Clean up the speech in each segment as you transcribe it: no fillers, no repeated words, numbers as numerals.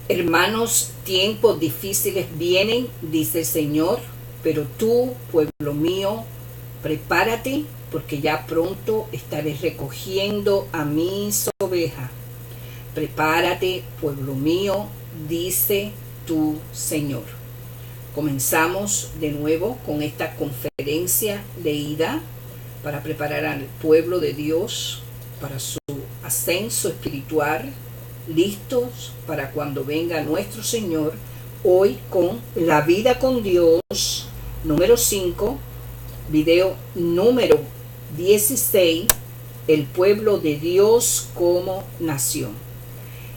Hermanos, tiempos difíciles vienen, dice el Señor, pero tú, pueblo mío, prepárate, porque ya pronto estaré recogiendo a mis ovejas. Prepárate, pueblo mío, dice tu Señor. Comenzamos de nuevo con esta conferencia leída para preparar al pueblo de Dios para su ascenso espiritual, listos para cuando venga nuestro Señor, hoy con La Vida con Dios, número 5, video número 16, el pueblo de Dios como nación.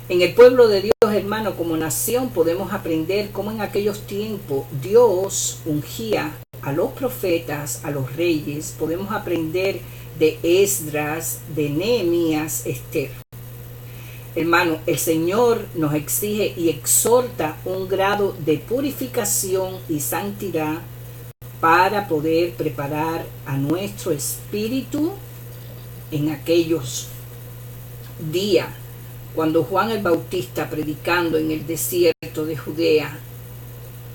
En el pueblo de Dios, hermano, como nación, podemos aprender cómo en aquellos tiempos Dios ungía a los profetas, a los reyes. Podemos aprender de Esdras, de Nehemías, Esther. Hermano, el Señor nos exige y exhorta un grado de purificación y santidad para poder preparar a nuestro espíritu en aquellos días. Cuando Juan el Bautista, predicando en el desierto de Judea,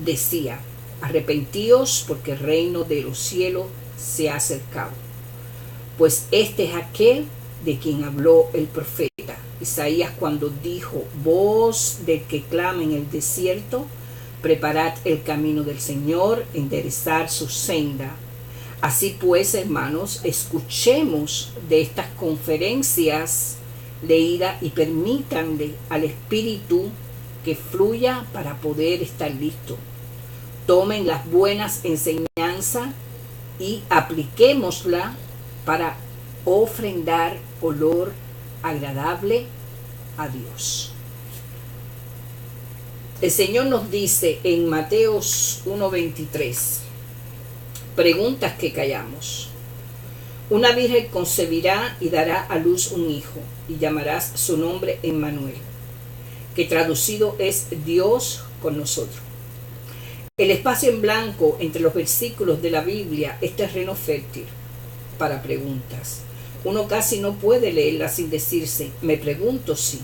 decía: arrepentíos porque el reino de los cielos se ha acercado. Pues este es aquel de quien habló el profeta Isaías cuando dijo: voz del que clama en el desierto, preparad el camino del Señor, enderezar su senda. Así pues, hermanos, escuchemos de estas conferencias leída y permítanle al Espíritu que fluya para poder estar listo. Tomen las buenas enseñanzas y apliquémosla para ofrendar olor agradable a Dios. El Señor nos dice en Mateos 1:23, preguntas que callamos. Una virgen concebirá y dará a luz un hijo, y llamarás su nombre Emmanuel, que traducido es Dios con nosotros. El espacio en blanco entre los versículos de la Biblia es terreno fértil para preguntas. Uno casi no puede leerla sin decirse: me pregunto si.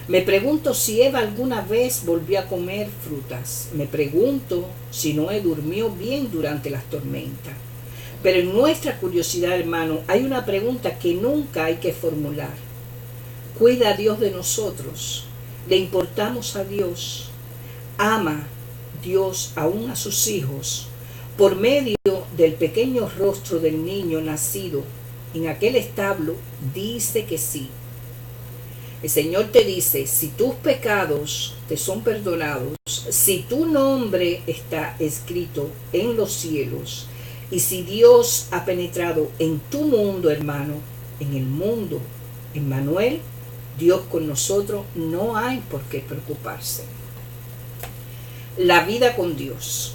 Me pregunto si Eva alguna vez volvió a comer frutas. Me pregunto si Noé durmió bien durante las tormentas. Pero en nuestra curiosidad, hermano, hay una pregunta que nunca hay que formular. ¿Cuida a Dios de nosotros? ¿Le importamos a Dios? ¿Ama Dios aún a sus hijos? Por medio del pequeño rostro del niño nacido en aquel establo, dice que sí. El Señor te dice: si tus pecados te son perdonados, si tu nombre está escrito en los cielos, y si Dios ha penetrado en tu mundo, hermano, en el mundo, Emmanuel, Dios con nosotros, no hay por qué preocuparse. La vida con Dios.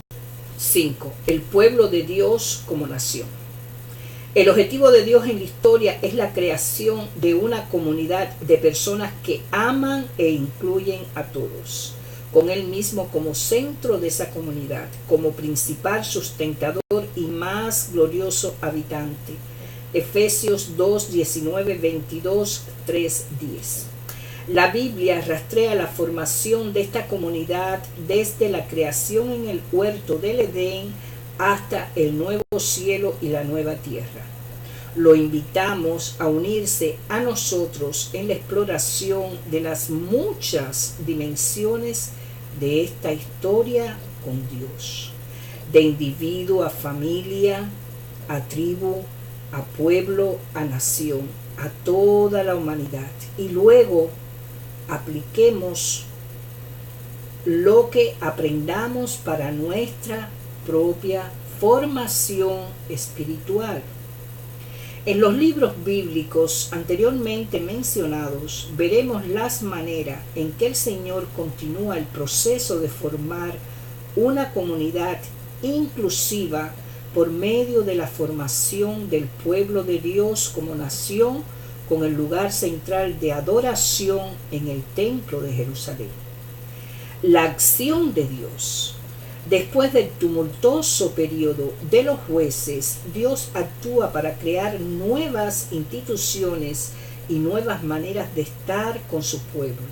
5. El pueblo de Dios como nación. El objetivo de Dios en la historia es la creación de una comunidad de personas que aman e incluyen a todos, con Él mismo como centro de esa comunidad, como principal sustentador y más glorioso habitante. Efesios 2, 19, 22, 3, 10. La Biblia rastrea la formación de esta comunidad desde la creación en el huerto del Edén hasta el nuevo cielo y la nueva tierra. Lo invitamos a unirse a nosotros en la exploración de las muchas dimensiones de esta historia con Dios, de individuo a familia, a tribu, a pueblo, a nación, a toda la humanidad. Y luego apliquemos lo que aprendamos para nuestra propia formación espiritual. En los libros bíblicos anteriormente mencionados, veremos las maneras en que el Señor continúa el proceso de formar una comunidad inclusiva por medio de la formación del pueblo de Dios como nación, con el lugar central de adoración en el templo de Jerusalén. La acción de Dios. Después del tumultuoso periodo de los jueces, Dios actúa para crear nuevas instituciones y nuevas maneras de estar con su pueblo.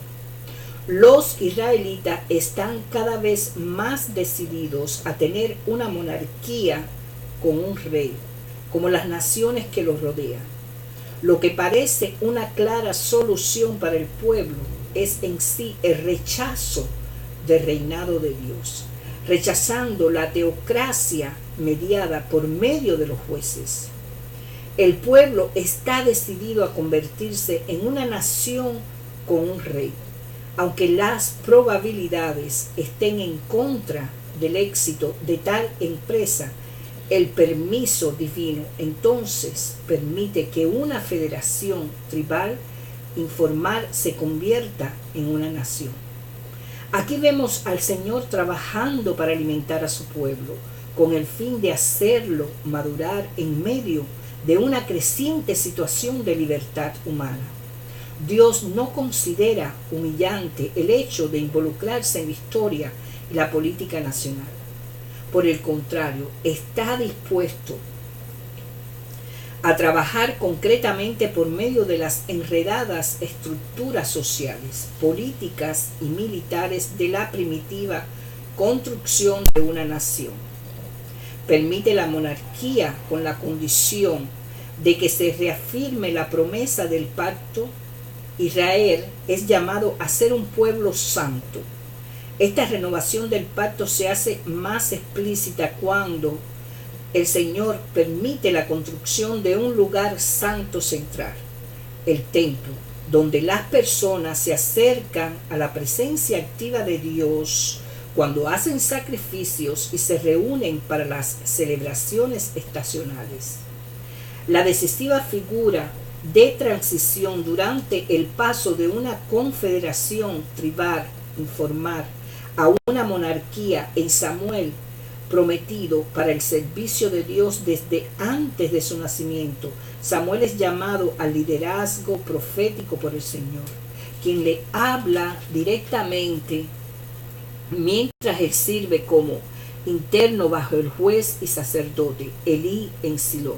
Los israelitas están cada vez más decididos a tener una monarquía con un rey, como las naciones que los rodean. Lo que parece una clara solución para el pueblo es en sí el rechazo del reinado de Dios, rechazando la teocracia mediada por medio de los jueces. El pueblo está decidido a convertirse en una nación con un rey, aunque las probabilidades estén en contra del éxito de tal empresa. El permiso divino entonces permite que una federación tribal informal se convierta en una nación. Aquí vemos al Señor trabajando para alimentar a su pueblo, con el fin de hacerlo madurar en medio de una creciente situación de libertad humana. Dios no considera humillante el hecho de involucrarse en la historia y la política nacional. Por el contrario, está dispuesto a trabajar concretamente por medio de las enredadas estructuras sociales, políticas y militares de la primitiva construcción de una nación. Permite la monarquía con la condición de que se reafirme la promesa del pacto. Israel es llamado a ser un pueblo santo. Esta renovación del pacto se hace más explícita cuando el Señor permite la construcción de un lugar santo central, el templo, donde las personas se acercan a la presencia activa de Dios cuando hacen sacrificios y se reúnen para las celebraciones estacionales. La decisiva figura de transición durante el paso de una confederación tribal informal a una monarquía en Samuel prometido para el servicio de Dios desde antes de su nacimiento. Samuel es llamado al liderazgo profético por el Señor, quien le habla directamente mientras él sirve como interno bajo el juez y sacerdote Elí en Silo.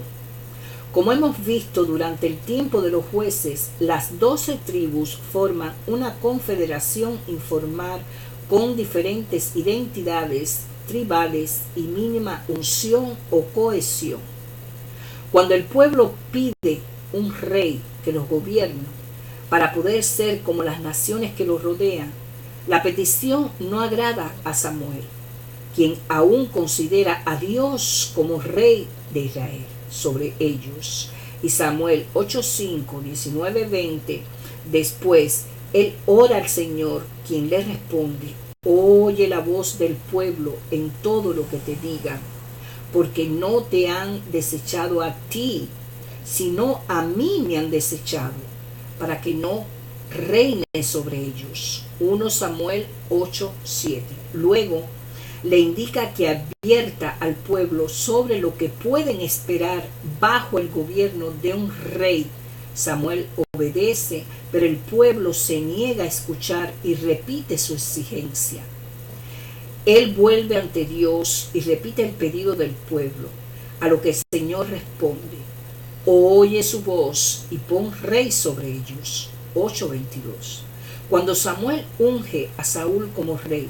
Como hemos visto durante el tiempo de los jueces, las 12 tribus forman una confederación informal con diferentes identidades tribales y mínima unción o cohesión. Cuando el pueblo pide un rey que los gobierne para poder ser como las naciones que los rodean, la petición no agrada a Samuel, quien aún considera a Dios como rey de Israel sobre ellos. Y Samuel 8:5, 19:20, después él ora al Señor, quien le responde: oye la voz del pueblo en todo lo que te digan, porque no te han desechado a ti, sino a mí me han desechado, para que no reine sobre ellos. 1 Samuel 8:7. Luego le indica que advierta al pueblo sobre lo que pueden esperar bajo el gobierno de un rey. Samuel obedece, pero el pueblo se niega a escuchar y repite su exigencia. Él vuelve ante Dios y repite el pedido del pueblo, a lo que el Señor responde: oye su voz y pon rey sobre ellos. 8:22. Cuando Samuel unge a Saúl como rey,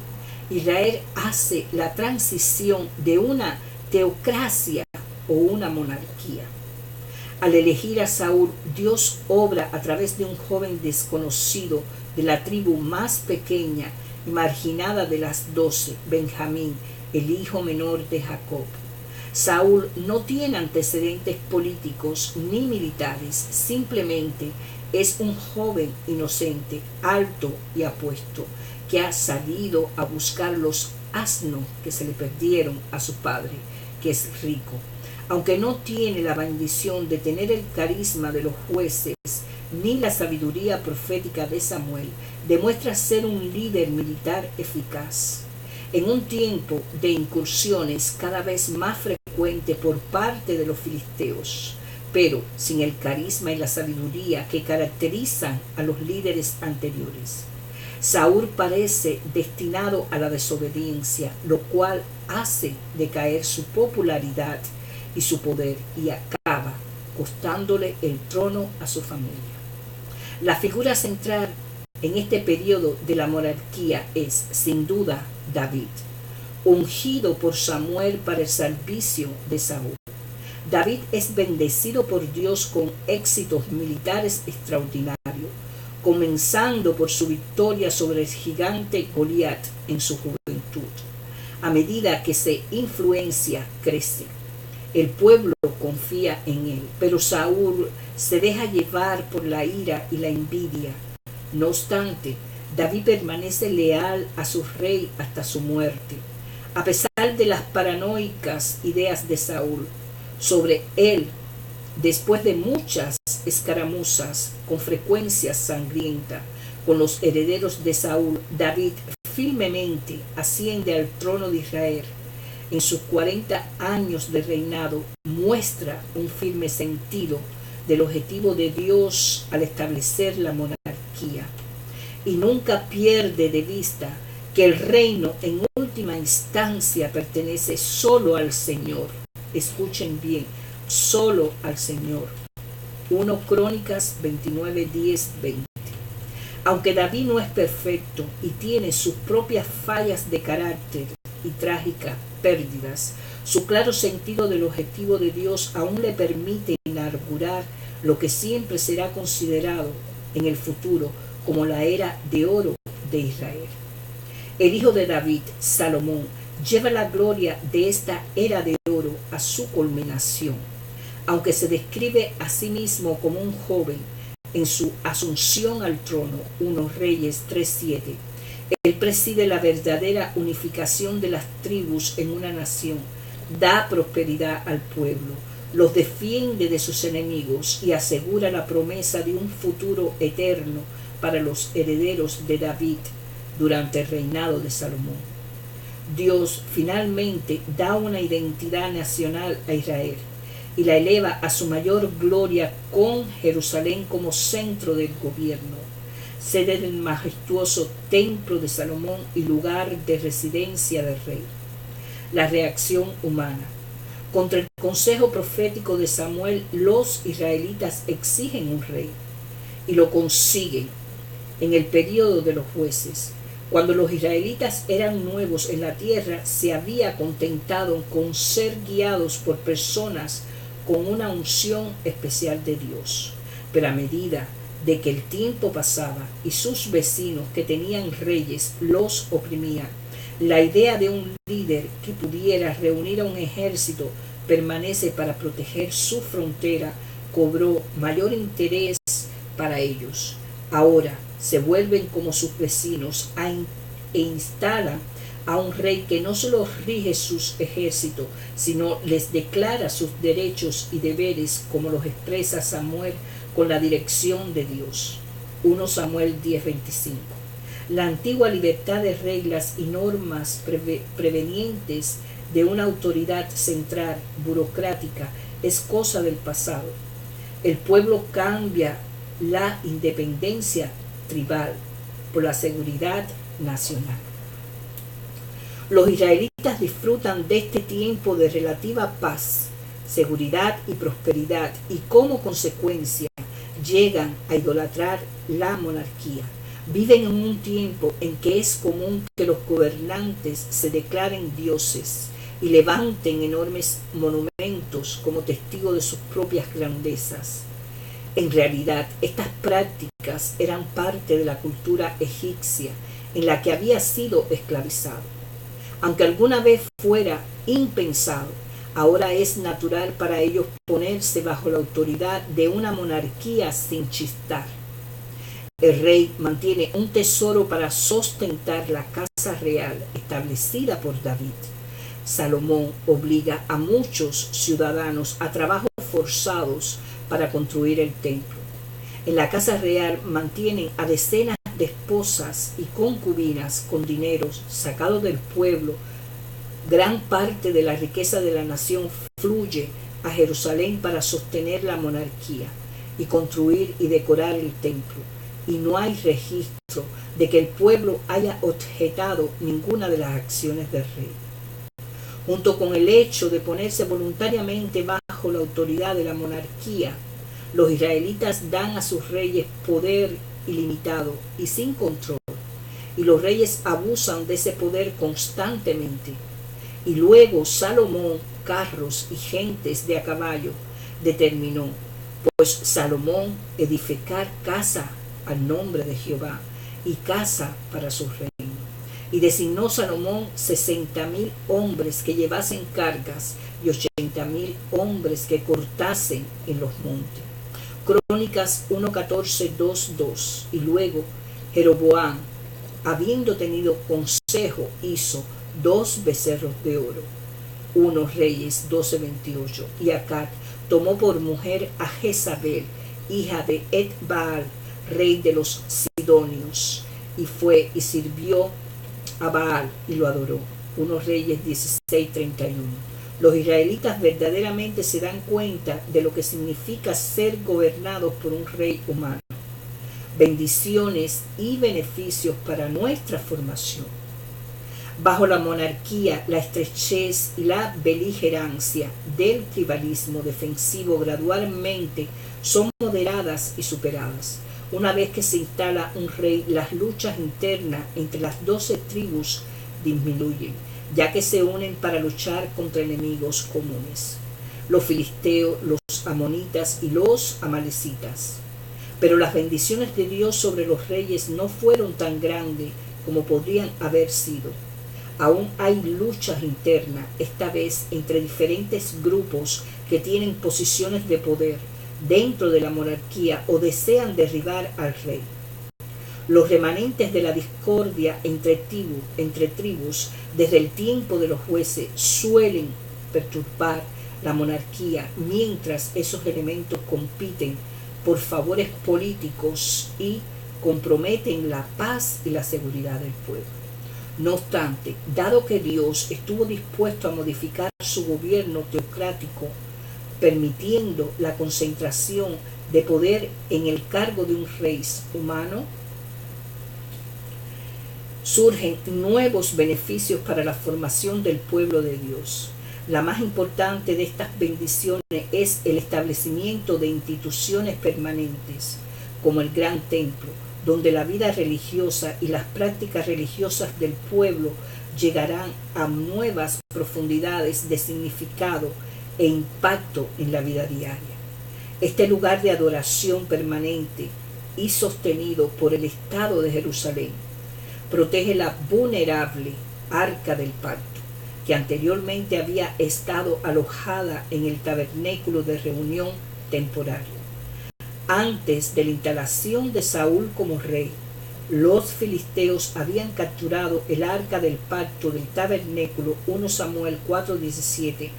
Israel hace la transición de una teocracia o una monarquía. Al elegir a Saúl, Dios obra a través de un joven desconocido de la tribu más pequeña y marginada de las 12, Benjamín, el hijo menor de Jacob. Saúl no tiene antecedentes políticos ni militares, simplemente es un joven inocente, alto y apuesto, que ha salido a buscar los asnos que se le perdieron a su padre, que es rico. Aunque no tiene la bendición de tener el carisma de los jueces ni la sabiduría profética de Samuel, demuestra ser un líder militar eficaz. En un tiempo de incursiones cada vez más frecuente por parte de los filisteos, pero sin el carisma y la sabiduría que caracterizan a los líderes anteriores. Saúl parece destinado a la desobediencia, lo cual hace decaer su popularidad y su poder y acaba costándole el trono a su familia. La figura central en este periodo de la monarquía es, sin duda, David, ungido por Samuel para el servicio de Saúl. David es bendecido por Dios con éxitos militares extraordinarios, comenzando por su victoria sobre el gigante Goliat en su juventud. A medida que su influencia crece, el pueblo confía en él, pero Saúl se deja llevar por la ira y la envidia. No obstante, David permanece leal a su rey hasta su muerte, a pesar de las paranoicas ideas de Saúl sobre él. Después de muchas escaramuzas con frecuencia sangrienta con los herederos de Saúl, David firmemente asciende al trono de Israel. En sus 40 años de reinado muestra un firme sentido del objetivo de Dios al establecer la monarquía y nunca pierde de vista que el reino en última instancia pertenece solo al Señor. Escuchen bien, solo al Señor. 1 Crónicas 29, 10, 20. Aunque David no es perfecto y tiene sus propias fallas de carácter y trágicas pérdidas, su claro sentido del objetivo de Dios aún le permite inaugurar lo que siempre será considerado en el futuro como la era de oro de Israel. El hijo de David, Salomón, lleva la gloria de esta era de oro a su culminación. Aunque se describe a sí mismo como un joven en su asunción al trono, 1 Reyes 3:7, él preside la verdadera unificación de las tribus en una nación, da prosperidad al pueblo, los defiende de sus enemigos y asegura la promesa de un futuro eterno para los herederos de David durante el reinado de Salomón. Dios finalmente da una identidad nacional a Israel y la eleva a su mayor gloria con Jerusalén como centro del gobierno, sede del majestuoso templo de Salomón y lugar de residencia del rey. La reacción humana. Contra el consejo profético de Samuel, los israelitas exigen un rey y lo consiguen en el período de los jueces. Cuando los israelitas eran nuevos en la tierra, se había contentado con ser guiados por personas con una unción especial de Dios. Pero a medida de que el tiempo pasaba y sus vecinos que tenían reyes los oprimían, la idea de un líder que pudiera reunir a un ejército permanece para proteger su frontera cobró mayor interés para ellos. Ahora se vuelven como sus vecinos e instalan a un rey que no solo rige sus ejércitos, sino les declara sus derechos y deberes como los expresa Samuel con la dirección de Dios. 1 Samuel 10:25. La antigua libertad de reglas y normas prevenientes de una autoridad central burocrática es cosa del pasado. El pueblo cambia la independencia tribal por la seguridad nacional. Los israelitas disfrutan de este tiempo de relativa paz, seguridad y prosperidad y como consecuencia llegan a idolatrar la monarquía. Viven en un tiempo en que es común que los gobernantes se declaren dioses y levanten enormes monumentos como testigo de sus propias grandezas. En realidad, estas prácticas eran parte de la cultura egipcia en la que había sido esclavizado. Aunque alguna vez fuera impensado, ahora es natural para ellos ponerse bajo la autoridad de una monarquía sin chistar. El rey mantiene un tesoro para sustentar la casa real establecida por David. Salomón obliga a muchos ciudadanos a trabajos forzados para construir el templo. En la casa real mantienen a decenas de esposas y concubinas con dineros sacados del pueblo. Gran parte de la riqueza de la nación fluye a Jerusalén para sostener la monarquía y construir y decorar el templo. Y no hay registro de que el pueblo haya objetado ninguna de las acciones del rey. Junto con el hecho de ponerse voluntariamente bajo la autoridad de la monarquía, los israelitas dan a sus reyes poder ilimitado y sin control, y los reyes abusan de ese poder constantemente. Y luego Salomón, carros y gentes de a caballo, determinó, pues Salomón edificar casa al nombre de Jehová y casa para su reino. Y designó Salomón 60,000 hombres que llevasen cargas y 80,000 hombres que cortasen en los montes. Crónicas 1:14, 2:2. Y luego Jeroboam, habiendo tenido consejo, hizo 2 becerros de oro. 1 Reyes 12:28. Y Acab tomó por mujer a Jezabel, hija de Et-Baal, rey de los Sidonios, y fue y sirvió a Baal y lo adoró. 1 Reyes 16:31. Los israelitas verdaderamente se dan cuenta de lo que significa ser gobernados por un rey humano. Bendiciones y beneficios para nuestra formación. Bajo la monarquía, la estrechez y la beligerancia del tribalismo defensivo gradualmente son moderadas y superadas. Una vez que se instala un rey, las luchas internas entre las 12 tribus disminuyen, ya que se unen para luchar contra enemigos comunes: los filisteos, los amonitas y los amalecitas. Pero las bendiciones de Dios sobre los reyes no fueron tan grandes como podrían haber sido. Aún hay luchas internas, esta vez entre diferentes grupos que tienen posiciones de poder dentro de la monarquía o desean derribar al rey. Los remanentes de la discordia entre tribus desde el tiempo de los jueces suelen perturbar la monarquía mientras esos elementos compiten por favores políticos y comprometen la paz y la seguridad del pueblo. No obstante, dado que Dios estuvo dispuesto a modificar su gobierno teocrático, permitiendo la concentración de poder en el cargo de un rey humano, surgen nuevos beneficios para la formación del pueblo de Dios. La más importante de estas bendiciones es el establecimiento de instituciones permanentes, como el gran templo, donde la vida religiosa y las prácticas religiosas del pueblo llegarán a nuevas profundidades de significado e impacto en la vida diaria. Este lugar de adoración permanente y sostenido por el Estado de Jerusalén protege la vulnerable Arca del Pacto, que anteriormente había estado alojada en el tabernáculo de reunión temporario. Antes de la instalación de Saúl como rey, los filisteos habían capturado el Arca del Pacto del tabernáculo, 1 Samuel 4:17,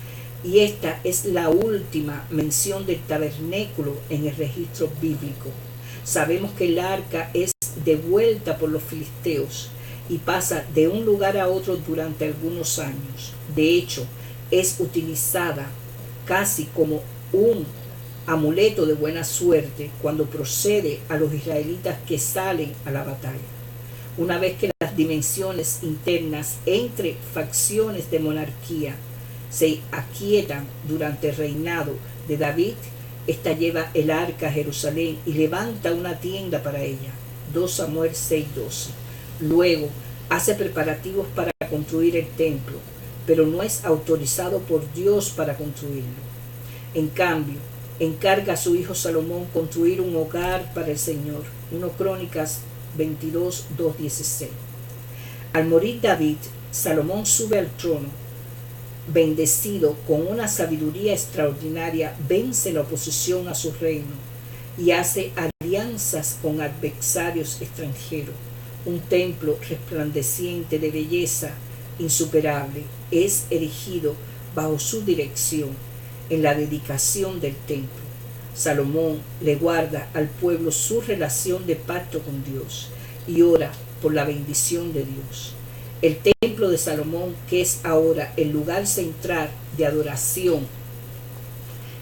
y esta es la última mención del tabernáculo en el registro bíblico. Sabemos que el arca es devuelta por los filisteos y pasa de un lugar a otro durante algunos años. De hecho, es utilizada casi como un amuleto de buena suerte cuando procede a los israelitas que salen a la batalla. Una vez que las dimensiones internas entre facciones de monarquía se aquietan durante el reinado de David, ésta lleva el arca a Jerusalén y levanta una tienda para ella. 2 Samuel 6:12. Luego hace preparativos para construir el templo, pero no es autorizado por Dios para construirlo. En cambio, encarga a su hijo Salomón construir un hogar para el Señor. 1 Crónicas 22:2-16. Al morir David, Salomón sube al trono. Bendecido con una sabiduría extraordinaria, vence la oposición a su reino y hace alianzas con adversarios extranjeros. Un templo resplandeciente de belleza insuperable es erigido bajo su dirección. En la dedicación del templo, Salomón le guarda al pueblo su relación de pacto con Dios y ora por la bendición de Dios. El templo de Salomón, que es ahora el lugar central de adoración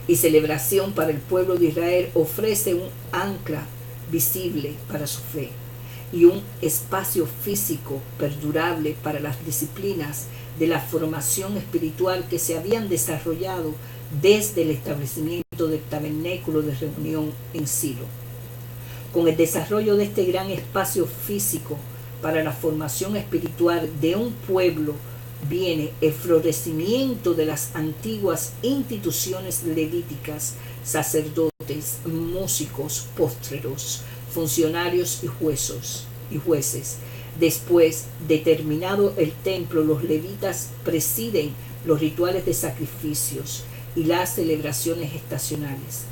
y celebración para el pueblo de Israel, ofrece un ancla visible para su fe y un espacio físico perdurable para las disciplinas de la formación espiritual que se habían desarrollado desde el establecimiento del tabernáculo de reunión en Silo. Con el desarrollo de este gran espacio físico para la formación espiritual de un pueblo, viene el florecimiento de las antiguas instituciones levíticas, sacerdotes, músicos, postreros, funcionarios y jueces. Después de terminado el templo, los levitas presiden los rituales de sacrificios y las celebraciones estacionales.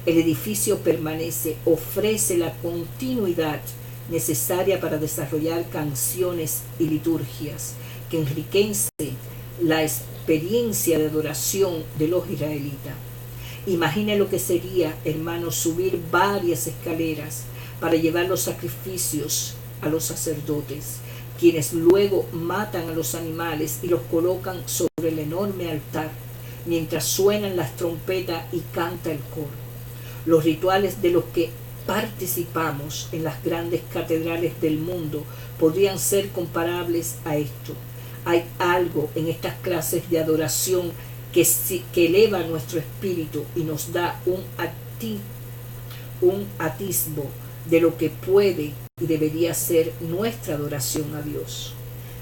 El edificio permanece, ofrece la continuidad necesaria para desarrollar canciones y liturgias que enriquecen la experiencia de adoración de los israelitas. Imagine lo que sería, hermanos, subir varias escaleras para llevar los sacrificios a los sacerdotes, quienes luego matan a los animales y los colocan sobre el enorme altar, mientras suenan las trompetas y canta el coro. Los rituales de los que participamos en las grandes catedrales del mundo podrían ser comparables a esto. Hay algo en estas clases de adoración que eleva nuestro espíritu y nos da un atisbo de lo que puede y debería ser nuestra adoración a Dios.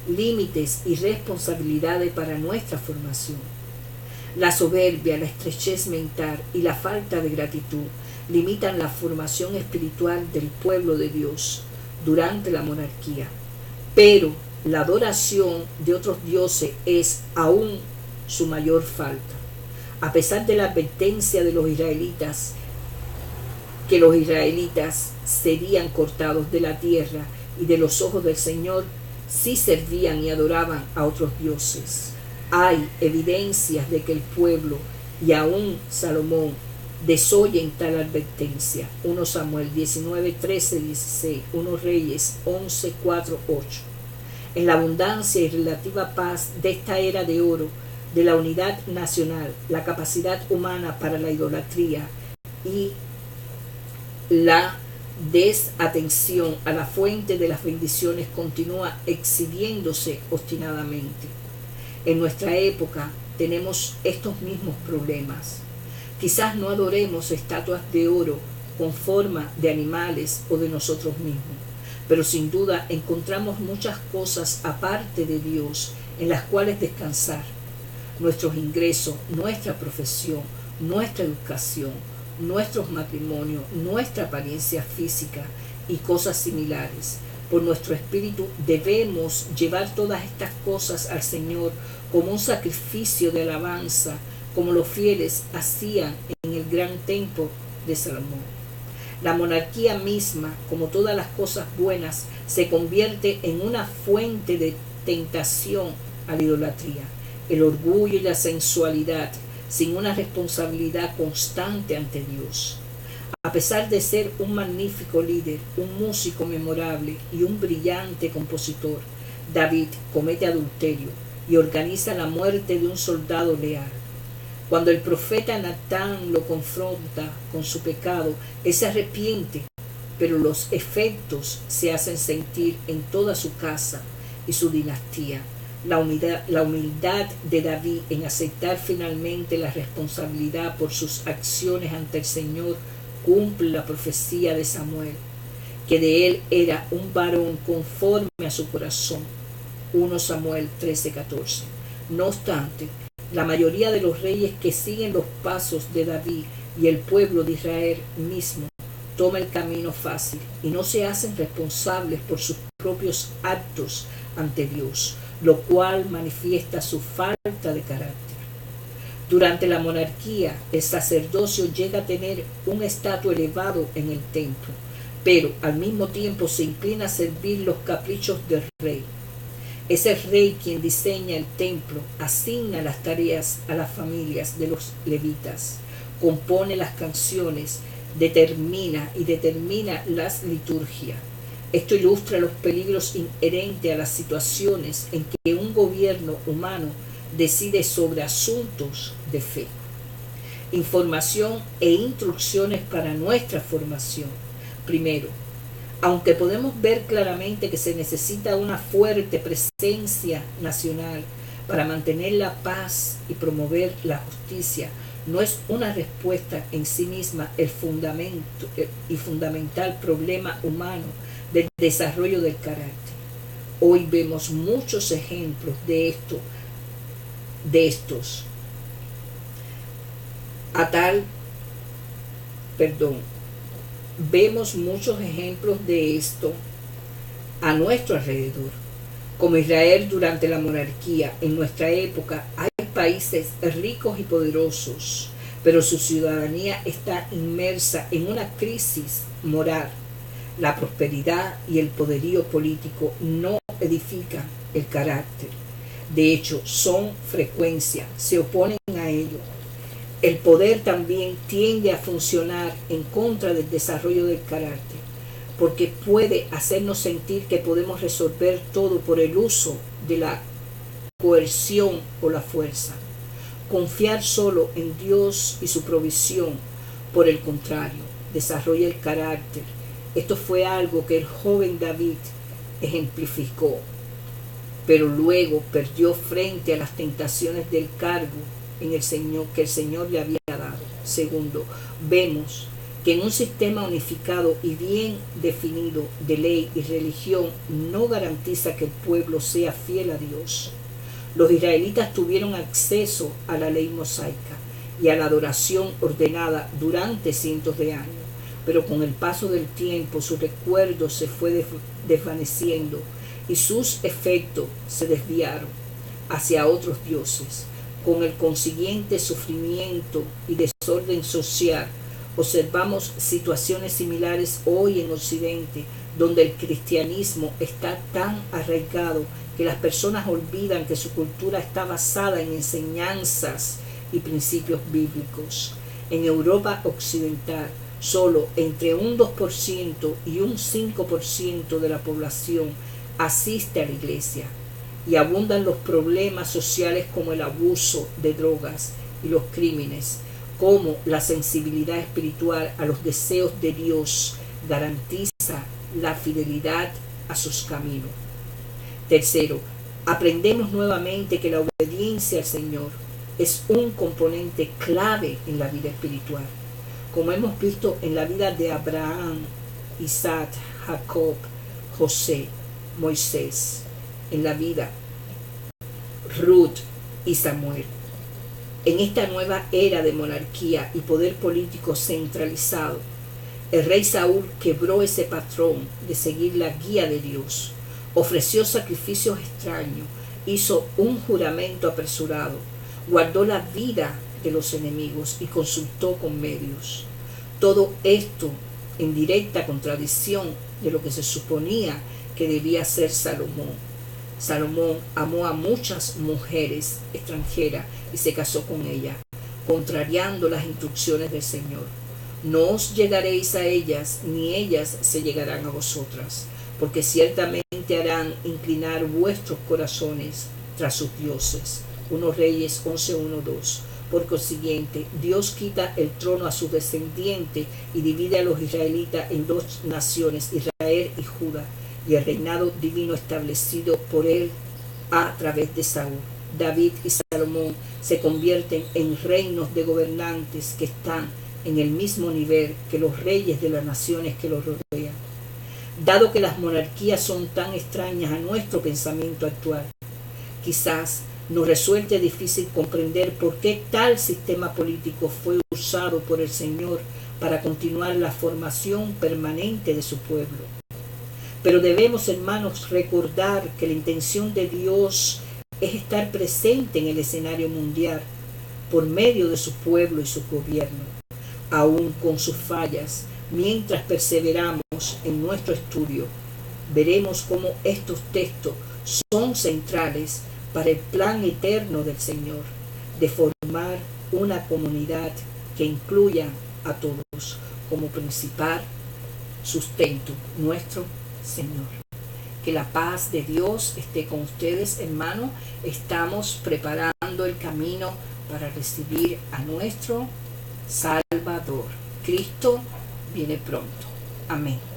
Límites y responsabilidades para nuestra formación. La soberbia, la estrechez mental y la falta de gratitud limitan la formación espiritual del pueblo de Dios durante la monarquía. Pero la adoración de otros dioses es aún su mayor falta. A pesar de la advertencia de los israelitas, que los israelitas serían cortados de la tierra y de los ojos del Señor si servían y adoraban a otros dioses. Hay evidencias de que el pueblo y aún Salomón desoyen tal advertencia. 1 Samuel 19, 13, 16, 1 Reyes 11, 4, 8. En la abundancia y relativa paz de esta era de oro, de la unidad nacional, la capacidad humana para la idolatría y la desatención a la fuente de las bendiciones continúa exhibiéndose obstinadamente. En nuestra época tenemos estos mismos problemas. Quizás no adoremos estatuas de oro con forma de animales o de nosotros mismos, pero sin duda encontramos muchas cosas aparte de Dios en las cuales descansar. Nuestros ingresos, nuestra profesión, nuestra educación, nuestros matrimonios, nuestra apariencia física y cosas similares. Por nuestro espíritu debemos llevar todas estas cosas al Señor como un sacrificio de alabanza, como los fieles hacían en el gran templo de Salomón. La monarquía misma, como todas las cosas buenas, se convierte en una fuente de tentación a la idolatría, el orgullo y la sensualidad, sin una responsabilidad constante ante Dios. A pesar de ser un magnífico líder, un músico memorable y un brillante compositor, David comete adulterio y organiza la muerte de un soldado leal. Cuando el profeta Natán lo confronta con su pecado, él se arrepiente, pero los efectos se hacen sentir en toda su casa y su dinastía. La humildad de David en aceptar finalmente la responsabilidad por sus acciones ante el Señor cumple la profecía de Samuel, que de él era un varón conforme a su corazón. 1 Samuel 13:14. No obstante, la mayoría de los reyes que siguen los pasos de David y el pueblo de Israel mismo toma el camino fácil y no se hacen responsables por sus propios actos ante Dios, lo cual manifiesta su falta de carácter. Durante la monarquía, el sacerdocio llega a tener un estatus elevado en el templo, pero al mismo tiempo se inclina a servir los caprichos del rey. Es el rey quien diseña el templo, asigna las tareas a las familias de los levitas, compone las canciones, determina las liturgias. Esto ilustra los peligros inherentes a las situaciones en que un gobierno humano decide sobre asuntos de fe. Información e instrucciones para nuestra formación. Primero, aunque podemos ver claramente que se necesita una fuerte presencia nacional para mantener la paz y promover la justicia, no es una respuesta en sí misma el fundamento y fundamental problema humano del desarrollo del carácter. Hoy vemos muchos ejemplos de estos. Vemos muchos ejemplos de esto a nuestro alrededor. Como Israel durante la monarquía, en nuestra época hay países ricos y poderosos, pero su ciudadanía está inmersa en una crisis moral. La prosperidad y el poderío político no edifican el carácter. De hecho, son frecuencia, se oponen a ello. El poder también tiende a funcionar en contra del desarrollo del carácter, porque puede hacernos sentir que podemos resolver todo por el uso de la coerción o la fuerza. Confiar solo en Dios y su provisión, por el contrario, desarrolla el carácter. Esto fue algo que el joven David ejemplificó, pero luego perdió frente a las tentaciones del cargo en el Señor, que el Señor le había dado. Segundo, vemos que en un sistema unificado y bien definido de ley y religión no garantiza que el pueblo sea fiel a Dios. Los israelitas tuvieron acceso a la ley mosaica y a la adoración ordenada durante cientos de años, pero con el paso del tiempo su recuerdo se fue desvaneciendo y sus efectos se desviaron hacia otros dioses, con el consiguiente sufrimiento y desorden social. Observamos situaciones similares hoy en Occidente, donde el cristianismo está tan arraigado que las personas olvidan que su cultura está basada en enseñanzas y principios bíblicos. En Europa occidental, solo entre un 2% y un 5% de la población asiste a la iglesia, y abundan los problemas sociales como el abuso de drogas y los crímenes. Como la sensibilidad espiritual a los deseos de Dios garantiza la fidelidad a sus caminos. Tercero, aprendemos nuevamente que la obediencia al Señor es un componente clave en la vida espiritual, como hemos visto en la vida de Abraham, Isaac, Jacob, José, Moisés, en la vida Ruth y Samuel. En esta nueva era de monarquía y poder político centralizado, el rey Saúl quebró ese patrón de seguir la guía de Dios, ofreció sacrificios extraños, hizo un juramento apresurado, guardó la vida de los enemigos y consultó con medios. Todo esto en directa contradicción de lo que se suponía que debía ser Salomón. Salomón amó a muchas mujeres extranjeras y se casó con ellas, contrariando las instrucciones del Señor. No os llegaréis a ellas, ni ellas se llegarán a vosotras, porque ciertamente harán inclinar vuestros corazones tras sus dioses. 1 Reyes 11:1-2. Por consiguiente, Dios quita el trono a sus descendientes y divide a los israelitas en dos naciones, Israel y Judá, y el reinado divino establecido por él a través de Saúl. David y Salomón se convierten en reinos de gobernantes que están en el mismo nivel que los reyes de las naciones que los rodean. Dado que las monarquías son tan extrañas a nuestro pensamiento actual, quizás nos resulte difícil comprender por qué tal sistema político fue usado por el Señor para continuar la formación permanente de su pueblo. Pero debemos, hermanos, recordar que la intención de Dios es estar presente en el escenario mundial por medio de su pueblo y su gobierno, aún con sus fallas. Mientras perseveramos en nuestro estudio, veremos cómo estos textos son centrales para el plan eterno del Señor, de formar una comunidad que incluya a todos como principal sustento nuestro Señor. Que la paz de Dios esté con ustedes, hermanos. Estamos preparando el camino para recibir a nuestro Salvador. Cristo viene pronto. Amén.